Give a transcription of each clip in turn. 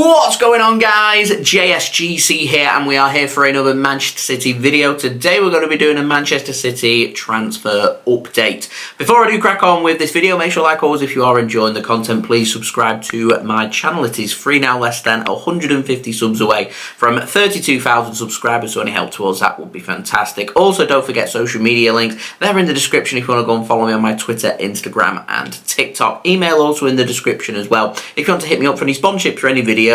What's going on, guys? JSGC here, and we are here for another Manchester City video. Today we're going to be doing a Manchester City transfer update. Before I do crack on with this video, make sure, like always, if you are enjoying the content, please subscribe to my channel. It is free now, less than 150 subs away from 32,000 subscribers, so any help towards that would be fantastic. Also, don't forget social media links. They're in the description if you want to go and follow me on my Twitter, Instagram and TikTok. Email also in the description as well if you want to hit me up for any sponsorships or any videos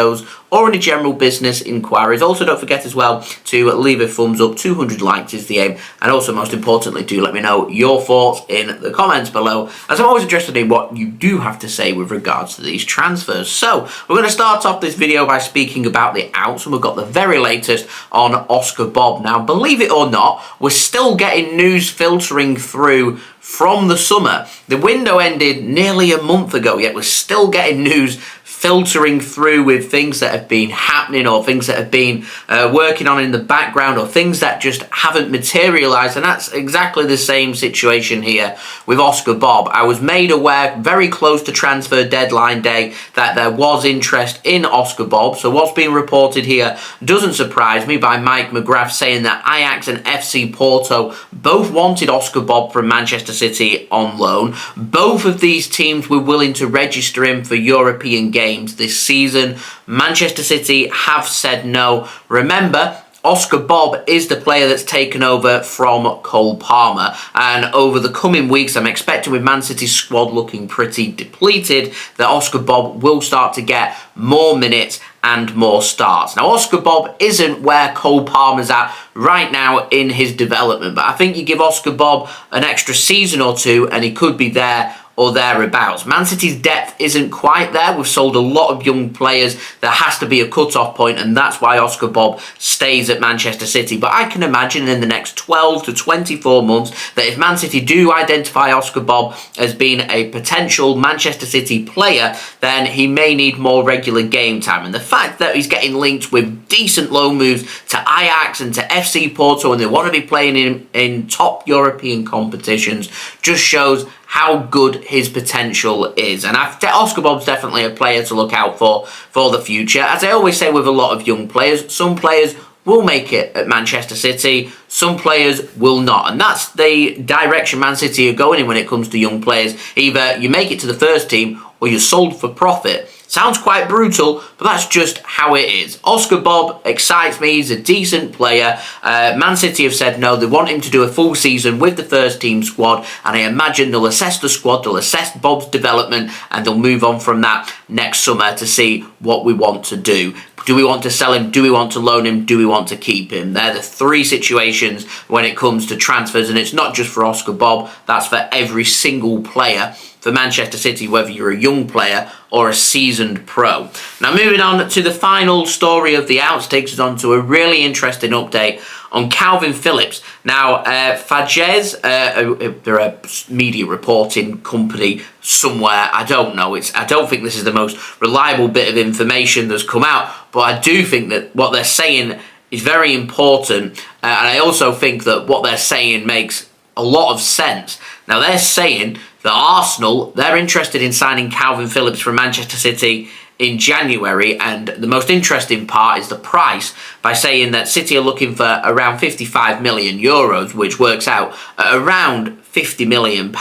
or any general business inquiries. Also, don't forget as well to leave a thumbs up. 200 likes is the aim, and also most importantly, do let me know your thoughts in the comments below, as I'm always interested in what you do have to say with regards to these transfers. So we're going to start off this video by speaking about the outs, and we've got the very latest on Oscar Bobb. Now, believe it or not, we're still getting news filtering through from the summer. The window ended nearly a month ago, yet we're still getting news filtering through with things that have been happening, or things that have been working on in the background, or things that just haven't materialised. And that's exactly the same situation here with Oscar Bobb. I was made aware very close to transfer deadline day that there was interest in Oscar Bobb. So what's being reported here doesn't surprise me, by Mike McGrath saying that Ajax and FC Porto both wanted Oscar Bobb from Manchester City on loan. Both of these teams were willing to register him for European games this season. Manchester City have said no. Remember, Oscar Bobb is the player that's taken over from Cole Palmer, and over the coming weeks, I'm expecting, with Man City's squad looking pretty depleted, that Oscar Bobb will start to get more minutes and more starts. Now, Oscar Bobb isn't where Cole Palmer's at right now in his development, but I think you give Oscar Bobb an extra season or two and he could be there or thereabouts. Man City's depth isn't quite there. We've sold a lot of young players. There has to be a cut-off point, and that's why Oscar Bobb stays at Manchester City. But I can imagine in the next 12 to 24 months that if Man City do identify Oscar Bobb as being a potential Manchester City player, then he may need more regular game time. And the fact that he's getting linked with decent loan moves to Ajax and to FC Porto, and they want to be playing in top European competitions, just shows how good his potential is. And Oscar Bobb's definitely a player to look out for the future. As I always say with a lot of young players, some players will make it at Manchester City, some players will not. And that's the direction Man City are going in when it comes to young players. Either you make it to the first team or you're sold for profit. Sounds quite brutal, but that's just how it is. Oscar Bobb excites me. He's a decent player. Man City have said no. They want him to do a full season with the first team squad, and I imagine they'll assess the squad, they'll assess Bobb's development, and they'll move on from that next summer to see what we want to do. Do we want to sell him? Do we want to loan him? Do we want to keep him? They're the three situations when it comes to transfers, and it's not just for Oscar Bobb. That's for every single player for Manchester City, whether you're a young player or a seasoned pro. Now, moving on to the final story of the outs, takes us on to a really interesting update on Kalvin Phillips. Now, Fachajes, they're a media reporting company somewhere, I don't know. I don't think this is the most reliable bit of information that's come out, but I do think that what they're saying is very important, and I also think that what they're saying makes a lot of sense. Now, they're saying that Arsenal, they're interested in signing Kalvin Phillips from Manchester City in January, and the most interesting part is the price, by saying that City are looking for around 55 million euros, which works out at around £50 million,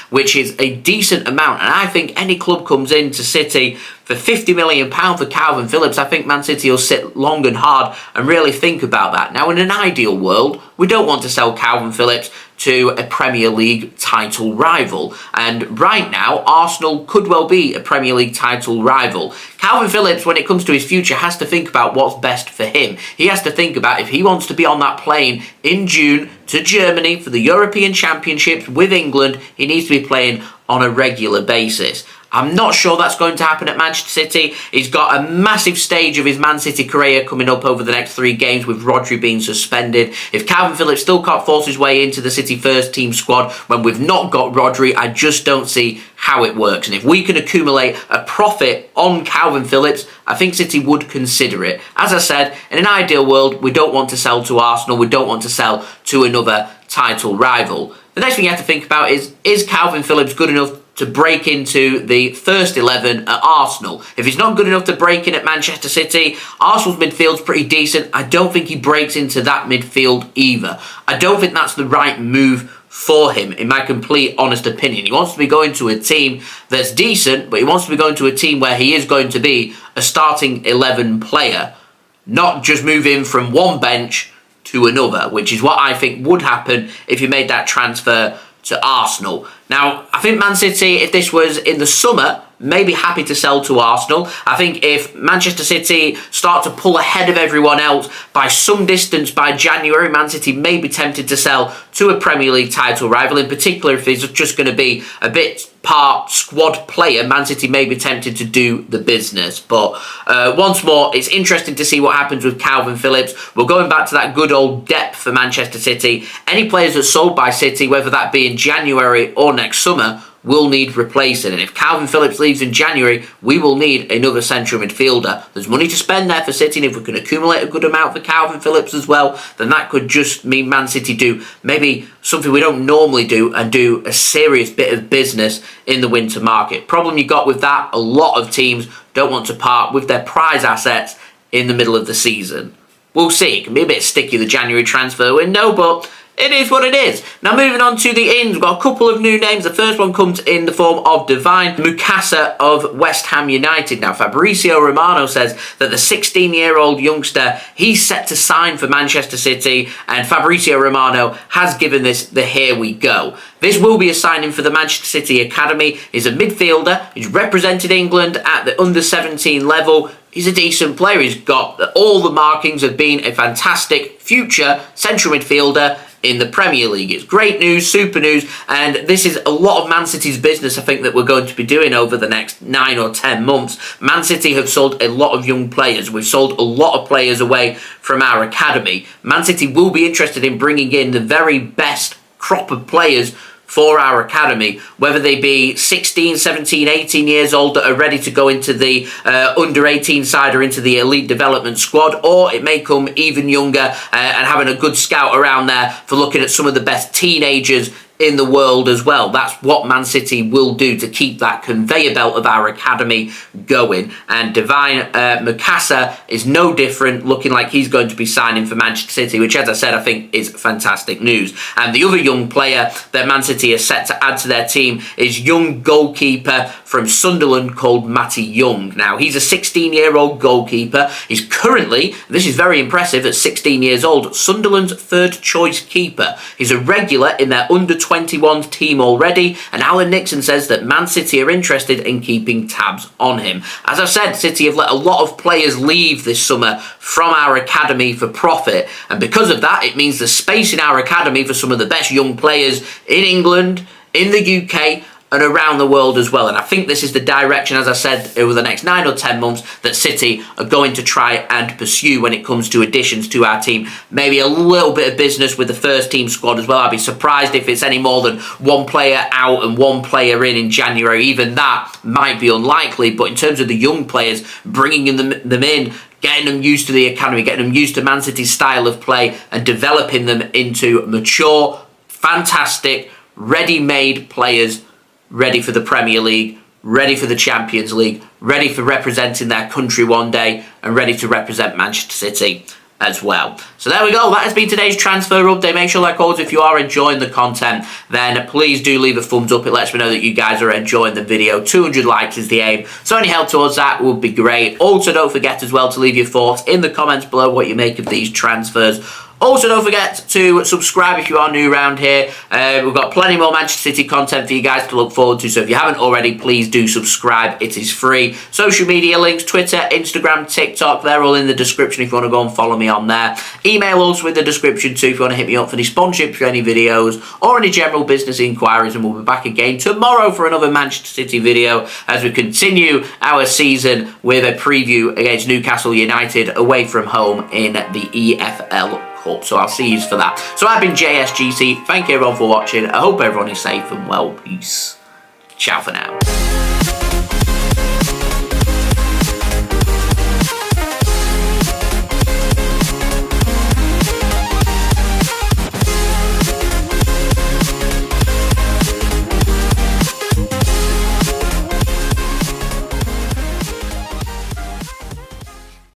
which is a decent amount. And I think any club comes into City for £50 million for Kalvin Phillips, I think Man City will sit long and hard and really think about that. Now, in an ideal world, we don't want to sell Kalvin Phillips to a Premier League title rival. And right now, Arsenal could well be a Premier League title rival. Kalvin Phillips, when it comes to his future, has to think about what's best for him. He has to think about if he wants to be on that plane in June to Germany for the European Championships with England, he needs to be playing on a regular basis. I'm not sure that's going to happen at Manchester City. He's got a massive stage of his Man City career coming up over the next 3 games with Rodri being suspended. If Kalvin Phillips still can't force his way into the City first team squad when we've not got Rodri, I just don't see how it works. And if we can accumulate a profit on Kalvin Phillips, I think City would consider it. As I said, in an ideal world, we don't want to sell to Arsenal. We don't want to sell to another title rival. The next thing you have to think about is Kalvin Phillips good enough to break into the first 11 at Arsenal. If he's not good enough to break in at Manchester City, Arsenal's midfield's pretty decent. I don't think he breaks into that midfield either. I don't think that's the right move for him, in my complete honest opinion. He wants to be going to a team that's decent, but he wants to be going to a team where he is going to be a starting 11 player, not just move in from one bench to another, which is what I think would happen if you made that transfer to Arsenal. Now, I think Man City, if this was in the summer, may be happy to sell to Arsenal. I think if Manchester City start to pull ahead of everyone else by some distance by January, Man City may be tempted to sell to a Premier League title rival, in particular if he's just going to be a bit part squad player. Man City may be tempted to do the business. But once more, it's interesting to see what happens with Kalvin Phillips. We're going back to that good old depth for Manchester City. Any players that are sold by City, whether that be in January or next summer, will need replacing. And if Kalvin Phillips leaves in January, we will need another central midfielder. There's money to spend there for City, and if we can accumulate a good amount for Kalvin Phillips as well, then that could just mean Man City do maybe something we don't normally do and do a serious bit of business in the winter market. Problem you got with that, a lot of teams don't want to part with their prize assets in the middle of the season. We'll see. It can be a bit sticky, the January transfer window, but it is what it is. Now, moving on to the ins, we've got a couple of new names. The first one comes in the form of Divine Mukasa of West Ham United. Now, Fabrizio Romano says that the 16-year-old youngster, he's set to sign for Manchester City, and Fabrizio Romano has given this the here we go. This will be a signing for the Manchester City Academy. He's a midfielder. He's represented England at the under-17 level. He's a decent player. He's got all the markings of being a fantastic future central midfielder in the Premier League. It's great news, super news, and this is a lot of Man City's business, I think, that we're going to be doing over the next 9 or 10 months. Man City have sold a lot of young players. We've sold a lot of players away from our academy. Man City will be interested in bringing in the very best crop of players for our academy, whether they be 16, 17, 18 years old that are ready to go into the under 18 side or into the elite development squad, or it may come even younger and having a good scout around there for looking at some of the best teenagers in the world as well. That's what Man City will do to keep that conveyor belt of our academy going. And Divine Mukasa is no different, looking like he's going to be signing for Manchester City, which, as I said, I think is fantastic news. And the other young player that Man City is set to add to their team is young goalkeeper from Sunderland called Matty Young. Now, he's a 16-year-old goalkeeper. He's currently, this is very impressive, at 16 years old, Sunderland's third choice keeper. He's a regular in their under 21 team already, and Alan Nixon says that Man City are interested in keeping tabs on him. As I've said, City have let a lot of players leave this summer from our academy for profit, and because of that, it means there's space in our academy for some of the best young players in England, in the UK, and around the world as well. And I think this is the direction, as I said, over the next 9 or 10 months that City are going to try and pursue when it comes to additions to our team. Maybe a little bit of business with the first team squad as well. I'd be surprised if it's any more than one player out and one player in January. Even that might be unlikely. But in terms of the young players, bringing them in, getting them used to the academy, getting them used to Man City's style of play and developing them into mature, fantastic, ready-made players, ready for the Premier League, ready for the Champions League, ready for representing their country one day, and ready to represent Manchester City as well. So there we go. That has been today's transfer update. Make sure, like always, if you are enjoying the content, then please do leave a thumbs up. It lets me know that you guys are enjoying the video. 200 likes is the aim, so any help towards that would be great. Also, don't forget as well to leave your thoughts in the comments below what you make of these transfers. Also, don't forget to subscribe if you are new around here. We've got plenty more Manchester City content for you guys to look forward to, so if you haven't already, please do subscribe. It is free. Social media links, Twitter, Instagram, TikTok, they're all in the description if you want to go and follow me on there. Email also in the description too if you want to hit me up for any sponsorship for any videos or any general business inquiries, and we'll be back again tomorrow for another Manchester City video as we continue our season with a preview against Newcastle United away from home in the EFL Cup. So I'll see you for that. So I've been JSGC. Thank you everyone for watching. I hope everyone is safe and well. Peace. Ciao for now.